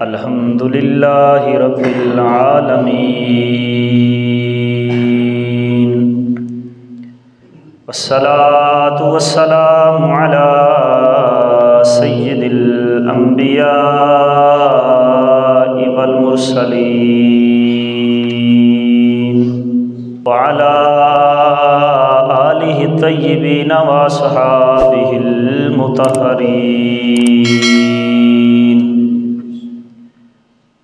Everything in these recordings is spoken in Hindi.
अल्हम्दुलिल्लाहि रब्बिल आलमीन वस्सलातु वस्सलामु अला सय्यिदिल अंबिया'i वल मुरसलीन व अला आलिहि तय्यिबीन व अस्हाबिहिल मुतहहरीन।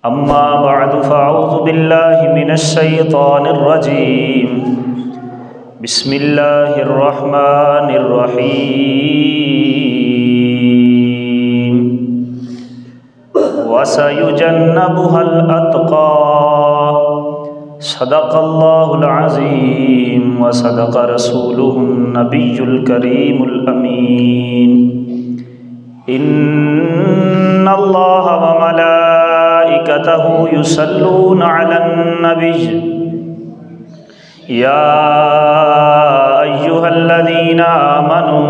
अम्मा बअदु फ़अऊज़ु बिल्लाहि मिनश शैतानिर रजीम। बिस्मिल्लाहिर रहमानिर रहीम। वसयुजन्नबुहल अत्क़ा। सदक़ल्लाहुल अज़ीम व सदक़ रसूलुहुन नबियुल करीमुल अमीन। इन्नल्लाह व मलाइकतहु युसल्लूना अलन नबिय्य या अय्युहल्लज़ीना आमनू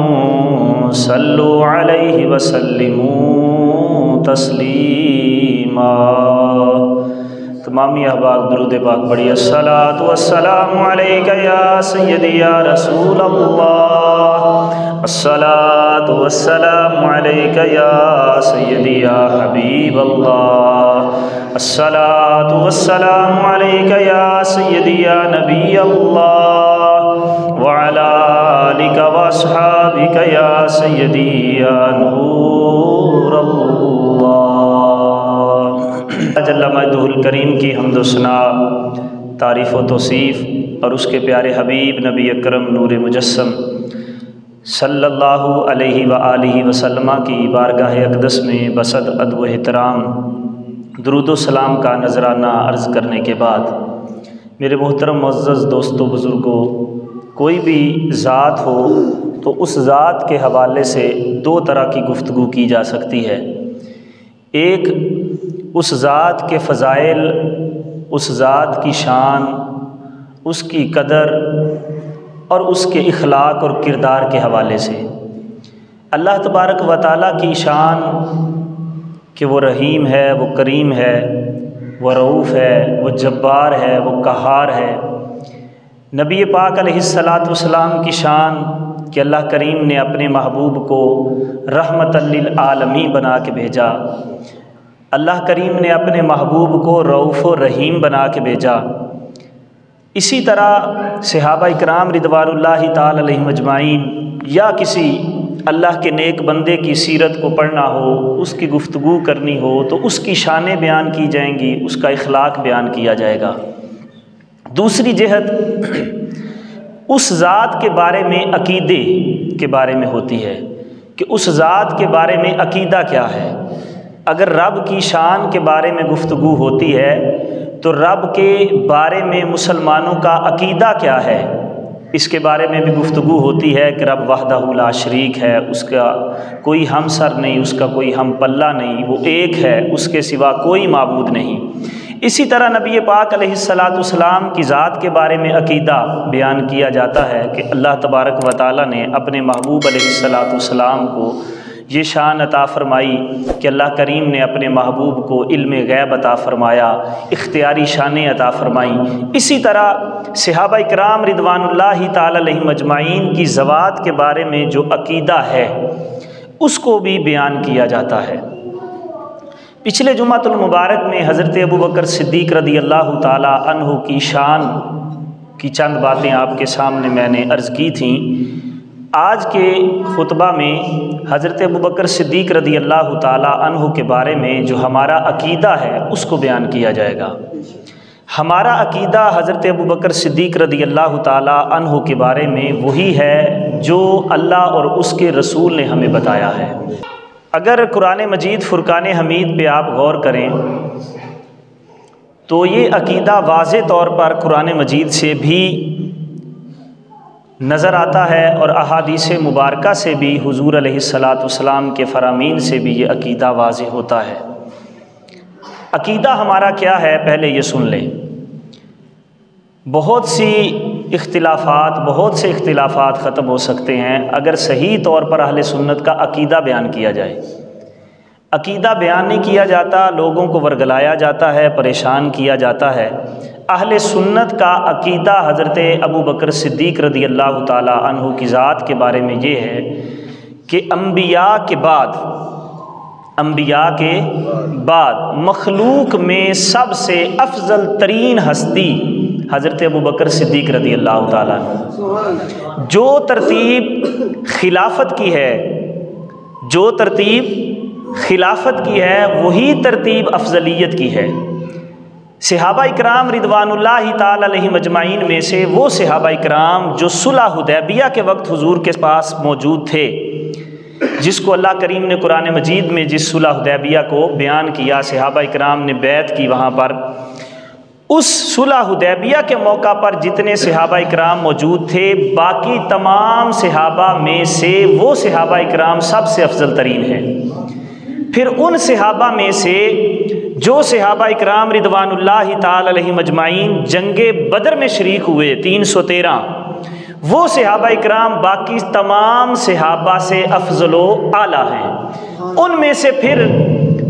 सल्लु अलैहि व सल्लिमू तस्लीमा। तमामी अहबाब दुरूद पाक पढ़िए। अस्सलातु वस्सलामु अलैका या सय्यदी या रसूल अल्लाह। अस्सलातु वस्सलामु अलैका या सय्यदी या हबीब अल्लाह। अस्सलातु वस्सलामु अलैका या सय्यदी या नबी अल्लाह व अला आलिका व अस्हाबिका या सय्यदी या नूर अल्लाह। जल्ला मजदुहुल करीम की हम्द सना, तारीफ़ व तौसीफ़ और उसके प्यारे हबीब नबी अकरम नूर मुजस्सम सल्लल्लाहु अलैहि व आलिहि वसल्लम की बारगाह अक़दस में बसद अदब व एहतराम दुरूद व सलाम का नजराना अर्ज़ करने के बाद, मेरे मोहतरम मुअज़्ज़ज़ दोस्तों बुज़ुर्गों, कोई भी ज़ात हो तो उस ज़ात के हवाले से दो तरह की गुफ्तगू की जा सकती है। एक, उस ज़ात के फ़ज़ाइल, उस ज़ात की शान, उसकी कदर और उसके इखलाक और किरदार के हवाले से। अल्लाह तबारक व तआला की शान कि वो रहीम है, वो करीम है, वो रऊफ़ है, वो जब्बार है, वो कहार है। नबी पाक अलैहिस्सलातु वस्सलाम की शान कि अल्लाह करीम ने अपने महबूब को रहमतल लिल आलमीन बना के भेजा। अल्लाह करीम ने अपने महबूब को रऊफ़ व रहीम बना के भेजा। इसी तरह सहाबा इकराम रिदवानुल्लाहि ताला अलैहिम अजमाइन या किसी अल्लाह के नेक बंदे की सीरत को पढ़ना हो, उसकी गुफ्तगू करनी हो तो उसकी शानें बयान की जाएंगी, उसका इखलाक बयान किया जाएगा। दूसरी जहत उस ज़ात के बारे में अकीदे के बारे में होती है कि उस ज़ात के बारे में अकीदा क्या है। अगर रब की शान के बारे में गुफ्तगू होती है तो रब के बारे में मुसलमानों का अकीदा क्या है, इसके बारे में भी गुफ्तगू होती है कि रब वहदहु ला शरीक है, उसका कोई हमसर नहीं, उसका कोई हम पल्ला नहीं, वो एक है, उसके सिवा कोई माबूद नहीं। इसी तरह नबी पाक अलैहिस्सलातु वस्सलाम की ज़ात के बारे में अकीदा बयान किया जाता है कि अल्लाह तबारक व तआला ने अपने महबूब अलैहिस्सलातु वस्सलाम को ये शान अता फ़रमाई कि अल्लाह करीम ने अपने महबूब को इल्म गैब अता फ़रमाया, इख्तियारी शानें अता फ़रमाई। इसी तरह सहाबा इकराम रिदवानुल्लाहि ताला अलैहिम अजमाइन की ज़वात के बारे में जो अकीदा है उसको भी बयान किया जाता है। पिछले जुमातुल मुबारक में हज़रत अबू बकर सिद्दीक़ रदी अल्लाह ताला अन्हु की शान की चंद बातें आपके सामने मैंने अर्ज़ की थीं। आज के खुतबा में हज़रत अबू बकर सिद्दीक़ रदी अल्लाह ताला अन्हु के बारे में जो हमारा अकीदा है उसको बयान किया जाएगा। हमारा अकीदा हज़रत अबू बकर सिद्दीक़ रदी अल्लाह ताला अन्हु के बारे में वही है जो अल्लाह और उसके रसूल ने हमें बताया है। अगर कुरान मजीद फ़ुरक़ान हमीद पे आप गौर करें तो ये अकीदा वाज़े तौर पर कुरान मजीद से भी नज़र आता है और अहादीस मुबारका से भी, हुज़ूर अलैहिस्सलातु वस्सलाम के फ़रामीन से भी ये अकीदा वाज़े होता है। अकीदा हमारा क्या है, पहले ये सुन लें। बहुत से इख्तिलाफ़ात ख़त्म हो सकते हैं अगर सही तौर पर अहले सुन्नत का अकीदा बयान किया जाए। अकीदा बयान नहीं किया जाता, लोगों को वर्गलाया जाता है, परेशान किया जाता है। अहले सुन्नत का अकीदा हज़रत अबू बकर सिद्दीक़ रज़ी अल्लाह ताला अन्हु की ज़ात के बारे में ये है कि अम्बिया के बाद मखलूक में सबसे अफजल तरीन हस्ती हज़रत अबू बकर सिद्दीक़ रज़ी अल्लाह ताला। जो तरतीब खिलाफत की है, जो तरतीब खिलाफत की है, वही तरतीब अफजलियत की है। सहाबा इकराम रिदवानुल्लाहि ताला अलैहिम अजमाइन में से वो सहाबा इकराम जो सुलह हुदैबिया के वक्त हुजूर के पास मौजूद थे, जिसको अल्लाह करीम ने कुरान मजीद में जिस सुलह हुदैबिया को बयान किया, सहाबा इकराम ने बैत की वहाँ पर, उस सुलह हुदैबिया के मौका पर जितने सहाबा इकराम मौजूद थे, बाकी तमाम सहाबा में से वो सहाबा इकराम सबसे अफजल तरीन है। फिर उन सहाबा में से जो सहाबा इकराम रिदवानुल्लाहि ताला अलैहिम अजमाइन जंगे बदर में शरीक हुए 313, वो सहाबा इकराम बाकी तमाम सहाबा से अफजलो आला हैं। उनमें से फिर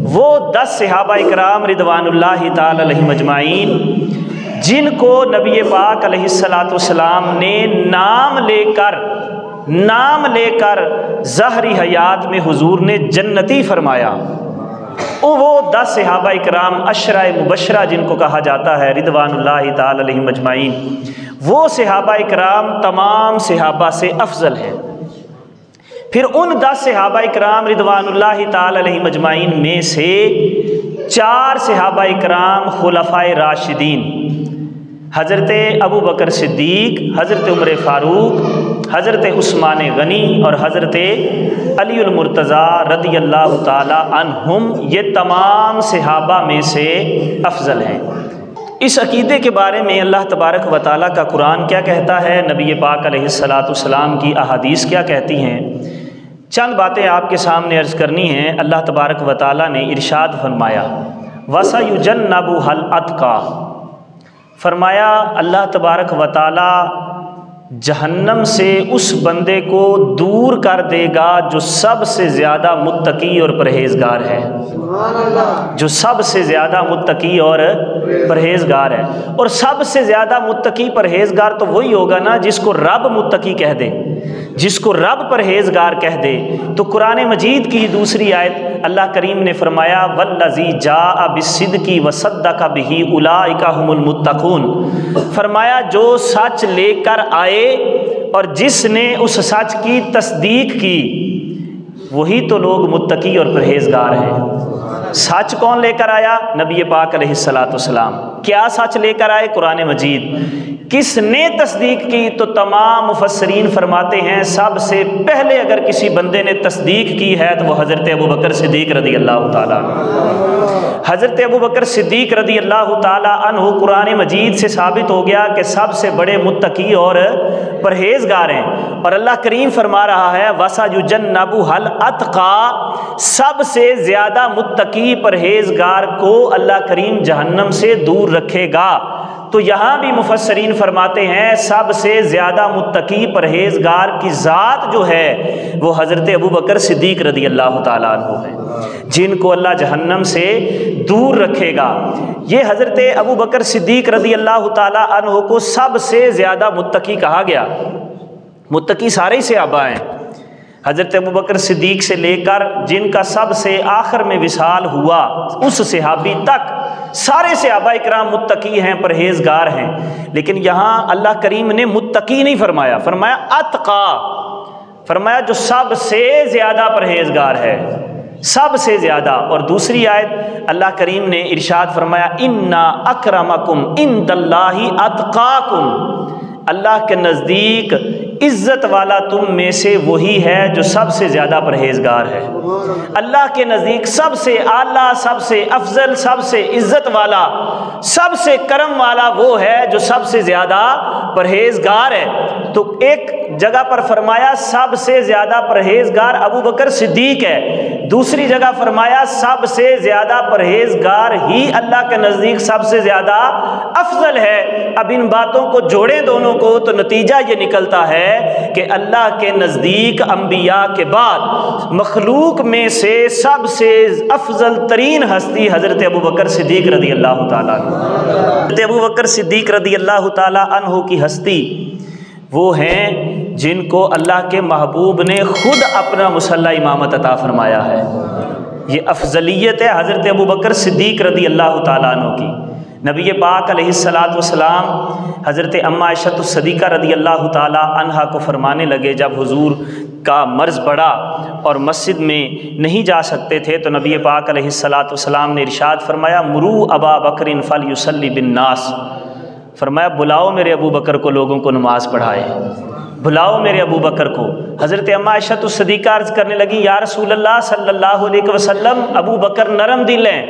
वो 10 सहाबा इकराम रिदवानुल्लाहि ताला अलैहिम अजमाइन जिनको नबी पाक अलैहिस्सलातु वस्सलाम ने नाम लेकर ज़हरी हयात में हुजूर ने जन्नती फरमाया, वो 10 सहाबा इकराम अशरा मुबशरा जिनको कहा जाता है रिदवानुल्लाहि ताला अलैहिम अजमाइन, वो सहाबा इकराम तमाम सहाबा से अफजल हैं। फिर उन 10 सहाबा इकराम रिदवानुल्लाहि ताला अलैहिम अजमाइन में से 4 सहाबा इकराम खुलफाए राशिदीन, हज़रत अबू बकर सिद्दीक़, हज़रत उमर फ़ारूक, हज़रत उस्मान गनी और हज़रत अलीउल मुर्तज़ा रज़ियल्लाहु ताला अन्हुम, ये तमाम सहाबा में से अफजल हैं। इस अकीदे के बारे में अल्लाह तबारक व तआला का कुरान क्या कहता है, नबी पाक अलैहिस्सलातु वस्सलाम की अहादीस क्या कहती हैं, चंद बातें आपके सामने अर्ज़ करनी हैं। अल्लाह तबारक व तआला ने इरशाद फरमाया, वसयुजन्नबुहल अतका, फरमाया अल्लाह तबारक व तआला जहन्नम से उस बंदे को दूर कर देगा जो सबसे ज़्यादा मुत्तकी और परहेज़गार है, जो सबसे ज़्यादा मुत्तकी और परहेज़गार है। और सबसे ज़्यादा मुत्तकी परहेज़गार तो वही होगा ना जिसको रब मुत्तकी कह दे, जिसको रब परहेज़गार कह दे। तो कुरान मजीद की दूसरी आयत अल्लाह करीम ने फरमाया, वल्लज़ी जाअ बिस्सिद्क़ि व सद्दक़ बिही उलाइका हुमुल मुत्तक़ून, फरमाया जो सच लेकर आए और जिसने उस सच की तस्दीक की, वही तो लोग मुत्तकी और परहेज़गार हैं। सच कौन लेकर आया? नबी पाक अलैहिस्सलातु वस्सलाम। क्या सच लेकर आए? कुरान मजीद। किसने तस्दीक की? तो तमाम मुफस्सरीन फरमाते हैं सबसे पहले अगर किसी बंदे ने तस्दीक की है तो वो हज़रत अबू बकर सिद्दीक़ रज़ी अल्लाह ताला अन्हु। हज़रत अबू बकर सिद्दीक़ रज़ी अल्लाह ताला अन्हु कुरान मजीद से साबित हो गया कि सबसे बड़े मुत्तकी और परहेज़गार हैं। और अल्लाह करीम फरमा रहा है, वसयुजन्नबुहल अतका, सबसे ज़्यादा मुत्तकी परहेज़गार को अल्लाह करीम जहन्नम से दूर रखेगा। तो यहाँ भी मुफस्सरीन फरमाते हैं सबसे ज़्यादा मुत्तकी परहेज़गार की ज़ात जो है वो हज़रत अबू बकर सिद्दीक़ रज़ी अल्लाह ताला अन्हु है, जिनको अल्लाह जहन्नम से दूर रखेगा। ये हज़रत अबू बकर सिद्दीक़ रज़ी अल्लाह ताला अन्हु को सबसे ज़्यादा मुत्तकी कहा गया। मुत्तकी सारे ही सहाबा हैं, हज़रत अबू बकर सिद्दीक़ से लेकर जिनका सबसे आखिर में विसाल हुआ उस सहाबी तक सारे सहाबा इकराम मुत्तकी हैं, परहेज़गार हैं। लेकिन यहाँ अल्लाह करीम ने मुत्तकी नहीं फरमाया, फरमाया अतका, फरमाया जो सबसे ज़्यादा परहेज़गार है, सबसे ज़्यादा। और दूसरी आयत अल्लाह करीम ने इरशाद फरमाया, इन्ना अक्रमकुम इंदल्लाहि अतकाकुम, अल्लाह के नज़दीक इज़्ज़त वाला तुम में से वही है जो सबसे ज़्यादा परहेज़गार है। अल्लाह के नज़दीक सबसे आला, सबसे अफजल, सबसे इज़्ज़त वाला, सबसे करम वाला वो है जो सबसे ज़्यादा परहेज़गार है। तो एक जगह पर फरमाया सबसे ज़्यादा परहेजगार अबू बकर सिद्दीक है, दूसरी जगह फरमाया सबसे ज़्यादा परहेजगार ही अल्लाह के नज़दीक सबसे ज़्यादा अफजल है। अब इन बातों को जोड़ें दोनों को तो नतीजा ये निकलता है कि अल्लाह के नज़दीक अम्बिया के बाद मखलूक में से सबसे अफजल तरीन हस्ती हज़रत अबू बकर सिद्दीक रदी अल्लाह ताला अन्हु। हज़रत अबू बकर सिद्दीक रदी अल्लाह ताला अन्हु की हस्ती वो हैं जिनको अल्लाह के महबूब ने खुद अपना मुसल्ला इमामत अता फरमाया है। ये अफजलियत है हज़रत अबू बकर सिद्दीक रदी अल्लाह ताला अन्हु की। नबी पाक अलैहिस्सलातु वस्सलाम हज़रत अम्मा आयशा सदीक़ा रदी अल्लाह ताला अन्हा को फरमाने लगे, जब हुजूर का मर्ज़ बढ़ा और मस्जिद में नहीं जा सकते थे तो नबी पाक अलैहिस्सलातु वस्सलाम ने इरशाद फरमाया, मुरू अबा बकरिन फल युसल्ली बिन नास, फरमाया बुलाओ मेरे अबू बकर को लोगों को नमाज पढ़ाए, बुलाओ मेरे अबू बकर को। हज़रत अम्मा आयशा सदीक़ा अर्ज़ करने लगी, या रसूल अल्लाह सल्लल्लाहु अलैहि वसल्लम, अबू बकर नरम दिल हैं,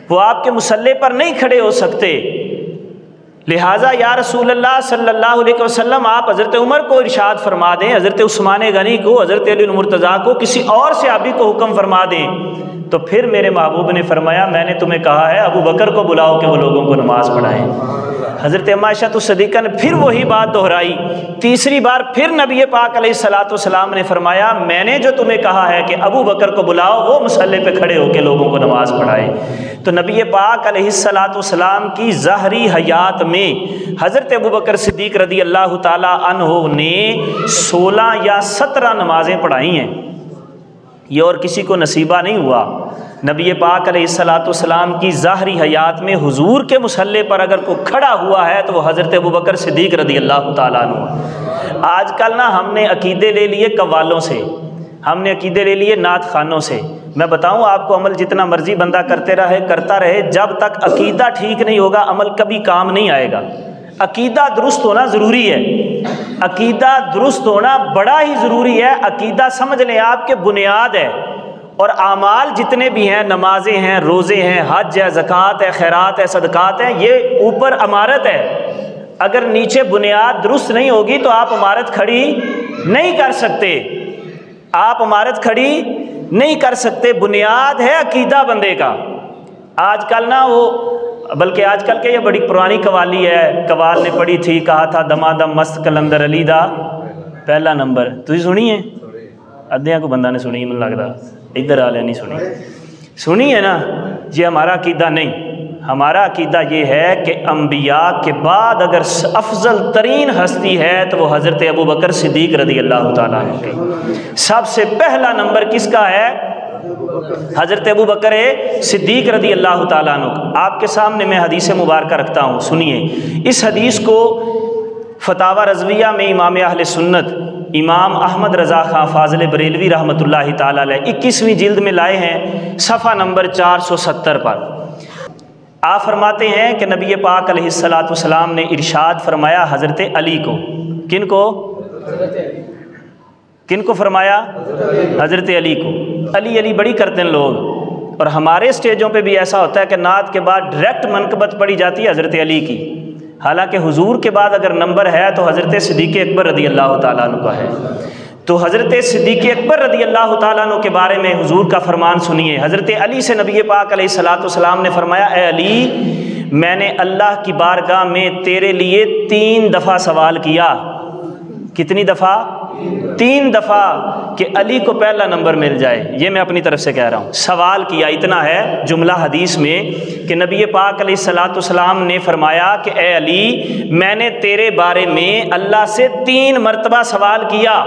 वो आपके मुसल्ले पर नहीं खड़े हो सकते, लिहाजा या रसूल अल्लाह सल्लल्लाहु अलैहि वसल्लम आप हज़रत उमर को इरशाद फरमा दें, हज़रत उस्मान गनी को, हज़रत अली मुर्तज़ा को, किसी और सहाबी को हुक्म फरमा दें। तो फिर मेरे महबूब ने फरमाया, मैंने तुम्हें कहा है अबू बकर को बुलाओ कि वो लोगों को नमाज पढ़ाएं। हज़रत अम्मा आयशा सदीक़ा ने फिर वही बात दोहराई। तीसरी बार फिर नबी पाक अलैहिस्सलातु वस्सलाम ने फरमाया, मैंने जो तुम्हें कहा है कि अबू बकर को बुलाओ, वो मुसल्ले पे खड़े होकर लोगों को नमाज पढ़ाए। तो नबी पाक अलैहिस्सलातु वस्सलाम की ज़ाहरी हयात में हज़रत अबू बकर सिद्दीक रदी अल्लाह ताला अन्हु ने 16 या 17 नमाजें पढ़ाई हैं। ये और किसी को नसीबा नहीं हुआ। नबी पाक अलैहिस्सलातु वस्सलाम की ज़ाहरी हयात में हुजूर के मुसल्ले पर अगर कोई खड़ा हुआ है तो वो हज़रत अबू बकर सिद्दीक रदी अल्लाह ताला अन्हु। आजकल ना हमने अकीदे ले लिए कव्वालों से, हमने अकीदे ले लिए नात खानों से। मैं बताऊं आपको, अमल जितना मर्जी बंदा करता रहे, जब तक अकीदा ठीक नहीं होगा अमल कभी काम नहीं आएगा। अकीदा दुरुस्त होना ज़रूरी है, अकीदा दुरुस्त होना बड़ा ही ज़रूरी है। अकीदा समझ लें आपके बुनियाद है, और आमाल जितने भी हैं, नमाजें हैं, रोज़े हैं, हज है, ज़कात है, खैरात है, सदक़ात हैं, ये ऊपर इमारत है। अगर नीचे बुनियाद दुरुस्त नहीं होगी तो आप इमारत खड़ी नहीं कर सकते, आप इमारत खड़ी नहीं कर सकते। बुनियाद है अकीदा बंदे का। आजकल ना वो, बल्कि आजकल के ये बड़ी पुरानी कवाली है, कवाल ने पढ़ी थी, कहा था दमादम मस्त कलंदर अली दा पहला नंबर। तुझे सुनी है? अद्धिया को बंदा ने सुनी, मन लगता इधर आ नहीं सुनी है ना। ये हमारा अकीदा नहीं, हमारा अकीदा ये है कि अम्बिया के बाद अगर अफजल तरीन हस्ती है तो वो हज़रत अबू बकर सिद्दीक रदी अल्लाह ताला अन्हु की। सबसे पहला नंबर किसका है? हज़रत अबू बकर सिद्दीक रदी अल्लाह ताला अन्हु। आपके सामने मैं हदीस मुबारक रखता हूँ, सुनिए। इस हदीस को फतावा रज़विया में इमाम अहले सुन्नत इमाम अहमद रज़ा खां फाज़िल बरेलवी रहमतुल्लाहि ताला अलैह 21वीं जिल्द में लाए हैं, सफ़ा नंबर 470 पर। आप फरमाते हैं कि नबी पाक अलैहिस्सलातु वस्सलाम ने इरशाद फरमाया हज़रत अली को। किन को? किन को फरमाया? हज़रत अली को। अली अली बड़ी करते हैं लोग, और हमारे स्टेजों पे भी ऐसा होता है कि नात के बाद डायरेक्ट मनकबत पढ़ी जाती है हज़रत अली की। हालांकि हुजूर के बाद अगर नंबर है तो हज़रत सिद्दीक़ अकबर रदी अल्लाह ताला अन्हु का है। तो हज़रत सिद्दीक़ अकबर रदी अल्लाह ताला अन्हु के बारे में हुजूर का फरमान सुनिए। हज़रत अली से नबी पाक अलैहिस्सलातु वस्सलाम ने फरमाया, ए अली, मैंने अल्लाह की बारगाह में तेरे लिए 3 दफ़ा सवाल किया। कितनी दफ़ा? 3 दफ़ा कि अली को पहला नंबर मिल जाए। ये मैं अपनी तरफ से कह रहा हूँ, सवाल किया। इतना है जुमला हदीस में कि नबी पाक अलैहिस्सलातु वस्सलाम ने फरमाया कि ए अली, मैंने तेरे बारे में अल्लाह से 3 मरतबा सवाल किया,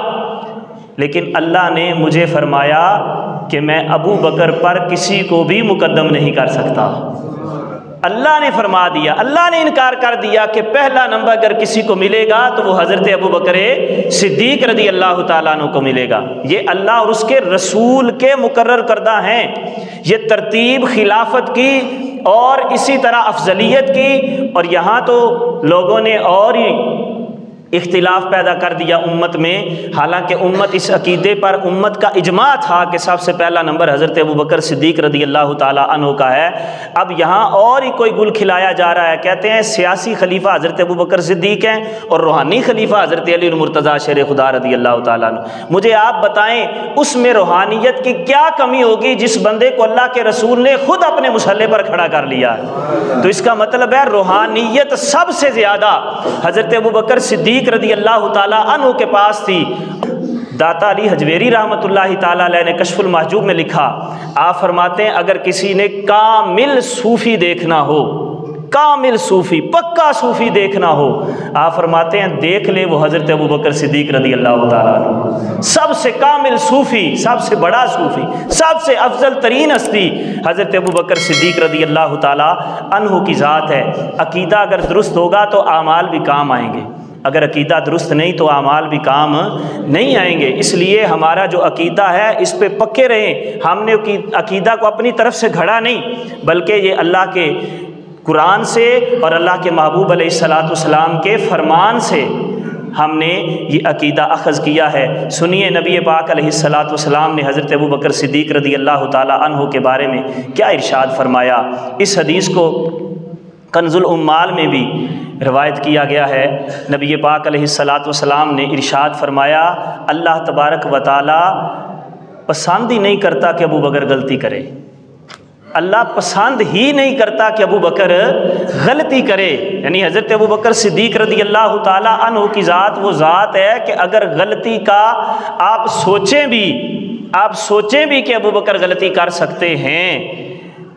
लेकिन अल्लाह ने मुझे फरमाया कि मैं अबू बकर पर किसी को भी मुकद्दम नहीं कर सकता। अल्लाह ने फरमा दिया, अल्लाह ने इनकार कर दिया कि पहला नंबर अगर किसी को मिलेगा तो वो हज़रत अबू बकर सिद्दीक रदी अल्लाह ताला अन्हु को मिलेगा। ये अल्लाह और उसके रसूल के मुकर्रर करदा हैं। ये तरतीब खिलाफत की और इसी तरह अफजलियत की, और यहाँ तो लोगों ने और ही इख्तिलाफ पैदा कर दिया उम्मत में। हालांकि उम्मत इस अकीदे पर उम्मत का इजमा था कि सबसे पहला नंबर हज़रत अबू बकर सिद्दीक़ रदी अल्लाह ताला अन्हु का है। अब यहाँ और ही कोई गुल खिलाया जा रहा है। कहते हैं सियासी खलीफा हज़रत अबू बकर सिद्दीक़ हैं और रूहानी खलीफा हज़रत अली मुर्तज़ा शेर खुदा रदी अल्लाह ताला अन्हु। मुझे आप बताएं उसमें रूहानियत की क्या कमी होगी जिस बंदे को अल्लाह के रसूल ने खुद अपने मुसल्ले पर खड़ा कर लिया है। तो इसका मतलब है रूहानियत सबसे ज़्यादा हज़रत अबू बकर सिद्दीक़ रदी अल्लाह ताला अन्हु के पास थी। दाता अली हजवेरी रहमतुल्लाहि ताला अलैह ने कश्फुल महजूब में लिखा, आप फरमाते हैं अगर किसी ने कामिल सूफ़ी देखना हो, कामिल सूफ़ी पक्का सूफ़ी देखना हो, आप फरमाते हैं देख ले वो हज़रत अबू बकर सिद्दीक़ रदी अल्लाह ताला अन्हु। सबसे कामिल सूफ़ी, सबसे बड़ा सूफ़ी, सबसे अफजल तरीन हस्ती हज़रत अबू बकर सिद्दीक़ रदी अल्लाह ताला अन्हु की ज़ात है। अकीदा अगर दुरुस्त होगा तो आमाल भी काम आएंगे, अगर अकीदा दुरुस्त नहीं तो आमाल भी काम नहीं आएंगे। इसलिए हमारा जो अकीदा है इस पे पक्के रहें। हमने अकीदा को अपनी तरफ से घड़ा नहीं, बल्कि ये अल्लाह के कुरान से और अल्लाह के महबूब अलैहिस्सलाम के फरमान से हमने ये अकीदा अख़ज़ किया है। सुनिए नबी पाक अलैहिस्सलाम ने हज़रत अबू बकर सिद्दीक़ रदी अल्लाह ताला अन्हु के बारे में क्या इरशाद फरमाया। इस हदीस को कंजुल उम्माल में भी रवायत किया गया है। नबी पाक अलैहिस्सलाम ने इरशाद फरमाया, अल्लाह तबारक व तआला पसंद ही नहीं करता कि अबू बकर गलती करे। अल्लाह पसंद ही नहीं करता कि अबू बकर गलती करे। यानी हज़रत अबू बकर सिद्दीक़ रदी अल्लाह ताला अन्हु की ज़ात वो ज़ात है कि अगर गलती का आप सोचें भी कि अबू बकर गलती कर सकते हैं,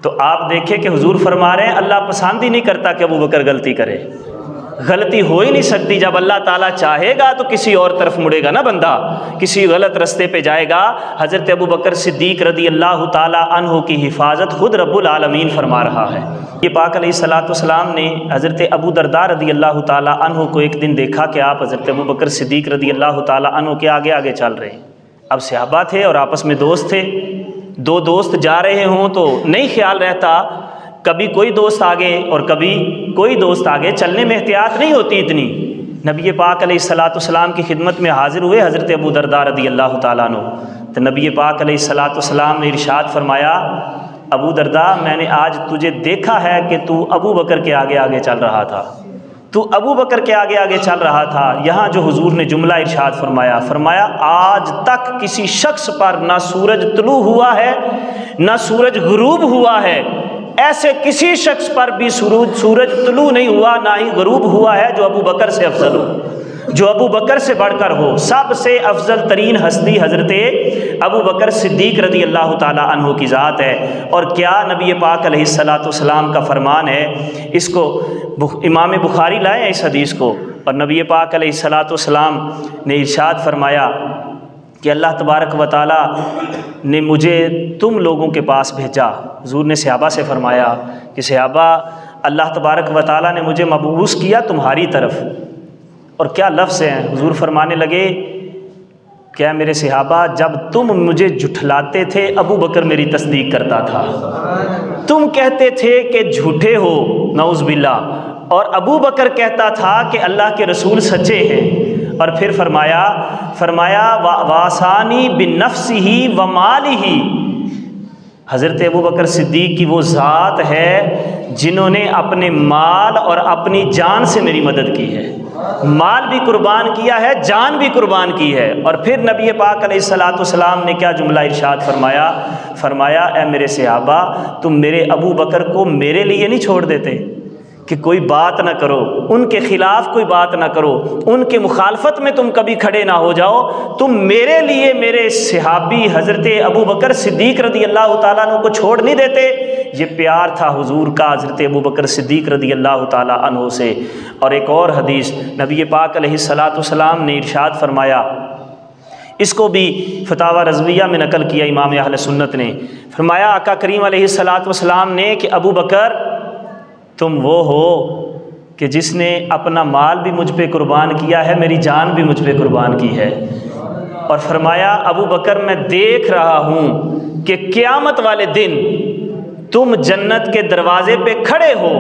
तो आप देखें कि हुजूर फरमा रहे हैं अल्लाह पसंद ही नहीं करता कि अबू बकर गलती करे। गलती हो ही नहीं सकती। जब अल्लाह ताला चाहेगा तो किसी और तरफ मुड़ेगा ना बंदा, किसी गलत रास्ते पे जाएगा। हज़रत अबू बकर सिद्दीक़ रदी अल्लाह ताला अन्हु की हिफाजत खुद रब्बुल आलमीन फरमा रहा है। ये पाक अलैहिस्सलाम ने हज़रत अबू दरदा रदी अल्लाह ताला अन्हु को एक दिन देखा कि आप हज़रत अबू बकर सिद्दीक़ रदी अल्लाह ताला अन्हु के आगे आगे चल रहे हैं। अब सहाबा थे और आपस में दोस्त थे, दो दोस्त जा रहे हों तो नहीं ख्याल रहता, कभी कोई दोस्त आगे और कभी कोई दोस्त आगे, चलने में एहतियात नहीं होती इतनी। नबी पाक अलैहिस्सलाम की खिदमत में हाजिर हुए हज़रत अबू दरदा रदी अल्लाह ताला अन्हु। तो नबी पाक अलैहिस्सलाम ने इरशाद फरमाया, अबू दरदा मैंने आज तुझे देखा है कि तू अबू बकर के आगे आगे चल रहा था, तू अबू बकर के आगे आगे चल रहा था। यहाँ जो हुजूर ने जुमला इरशाद फरमाया आज तक किसी शख्स पर ना सूरज तुलू हुआ है ना सूरज गुरूब हुआ है, ऐसे किसी शख्स पर भी सूरज तुलू नहीं हुआ ना ही गुरूब हुआ है जो अबू बकर से अफजल हो, जो अबू बकर से बढ़कर हो। सबसे अफजल तरीन हस्ती हज़रत अबू बकर सिद्दीक़ रदी अल्लाह ताला अन्हु की ज़ात है। और क्या नबी पाक अलैहिस्सलाम का फरमान है, इसको इमाम बुखारी लाए हैं इस हदीस को। और नबी पाक अलैहिस्सलाम ने इरशाद फरमाया कि अल्लाह तबारक व तआला ने मुझे तुम लोगों के पास भेजा। हुजूर ने सहाबा से फरमाया कि सहाबा अल्लाह तबारक व तआला ने मुझे मबऊस किया तुम्हारी तरफ। और क्या लफ्ज़ हैं, हुजूर फरमाने लगे क्या मेरे सहाबा जब तुम मुझे झुठलाते थे अबू बकर मेरी तस्दीक करता था, तुम कहते थे कि झूठे हो नऊज़ बिल्लाह, और अबू बकर कहता था कि अल्लाह के रसूल सच्चे हैं। और फिर फरमाया वासानी बिन नफ्सिही व मालिही, हज़रत अबू बकर सिद्दीक़ की वो ज़ात है जिन्होंने अपने माल और अपनी जान से मेरी मदद की है, माल भी कुर्बान किया है, जान भी कुर्बान की है। और फिर नबी पाक अलैहिस्सलाम ने क्या जुमला इरशाद फरमाया ए मेरे सहाबा तुम मेरे अबू बकर को मेरे लिए नहीं छोड़ देते कि कोई बात ना करो, उनके ख़िलाफ़ कोई बात ना करो, उनके मुखालफत में तुम कभी खड़े ना हो जाओ, तुम मेरे लिए मेरे सहाबी हज़रत अबू बकर सिद्दीक़ रदी अल्लाह ताला अन्हु को छोड़ नहीं देते। ये प्यार था हुजूर का हज़रत अबू बकर सिद्दीक़ रदी अल्लाह ताला अन्हु से। और एक और हदीस नबी पाक अलैहिस्सलाम ने इरशाद फरमाया, इसको भी फतावा रज़विया में नकल किया इमाम अहले सुन्नत ने, फरमाया आका करीम अलैहिस्सलाम ने कि अबू बकर तुम वो हो कि जिसने अपना माल भी मुझ पे कुर्बान किया है, मेरी जान भी मुझ पे कुर्बान की है। और फरमाया अबू बकर मैं देख रहा हूँ कि क़यामत वाले दिन तुम जन्नत के दरवाज़े पे खड़े हो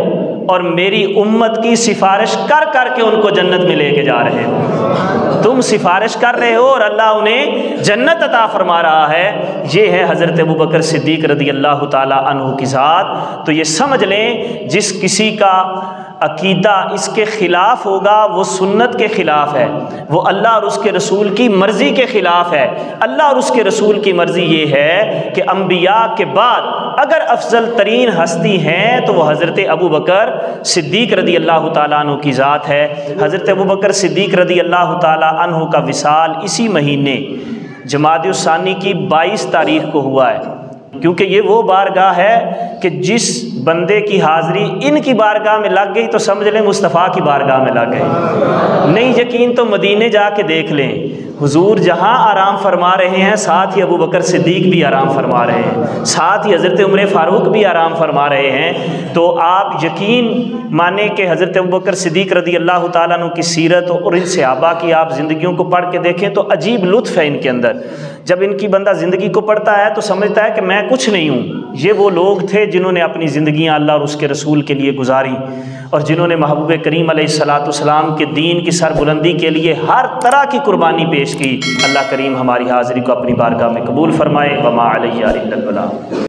और मेरी उम्मत की सिफारिश कर कर के उनको जन्नत में लेके जा रहे हो। तुम सिफारिश कर रहे हो और अल्लाह उन्हें जन्नत अता फरमा रहा है। ये है हज़रत अबू बकर सिद्दीक़ रज़ी अल्लाह ताला अन्हु की ज़ात। तो ये समझ लें, जिस किसी का अकीदा इसके ख़िलाफ़ होगा वो सुन्नत के ख़िलाफ़ है, वो अल्लाह और उसके रसूल की मर्ज़ी के ख़िलाफ़ है। अल्लाह और उसके रसूल की मर्ज़ी ये है कि अम्बिया के बाद अगर अफजल तरीन हस्ती हैं तो वो हज़रत अबू बकर सिद्दीक़ रज़ी अल्लाह ताला अन्हु की ज़ात है। हज़रत अबू बकर सिद्दीक़ रज़ी अल्लाह ताला अन्हु का विसाल इसी महीने जमाद-उस-सानी की 22 तारीख़ को हुआ है, क्योंकि ये वो बारगाह है कि जिस बंदे की हाज़री इनकी बारगाह में लग गई तो समझ लें मुस्तफ़ा की बारगाह में लग गई। नहीं यकीन तो मदीने जाके देख लें, हुजूर जहाँ आराम फरमा रहे हैं साथ ही अबू बकर सिद्दीक़ भी आराम फरमा रहे हैं, साथ ही हज़रत उमर फ़ारूक भी आराम फरमा रहे हैं। तो आप यकीन माने कि हज़रत अबू बकर सिद्दीक़ रज़ी अल्लाह ताला अन्हु की सीरत और इन सहाबा की आप ज़िंदगियों को पढ़ के देखें तो अजीब लुत्फ़ है इनके अंदर। जब इनकी बंदा ज़िंदगी को पढ़ता है तो समझता है कि मैं कुछ नहीं हूँ। ये वो लोग थे जिन्होंने अपनी ज़िंदगियाँ अल्लाह और उसके रसूल के लिए गुजारी और जिन्होंने महबूब करीम अलैहिस्सलाम के दीन की सरबुलंदी के लिए हर तरह की कुर्बानी पेश की। अल्लाह करीम हमारी हाज़िरी को अपनी बारगाह में कबूल फरमाए। वमा अलैना इल्लल बलाग।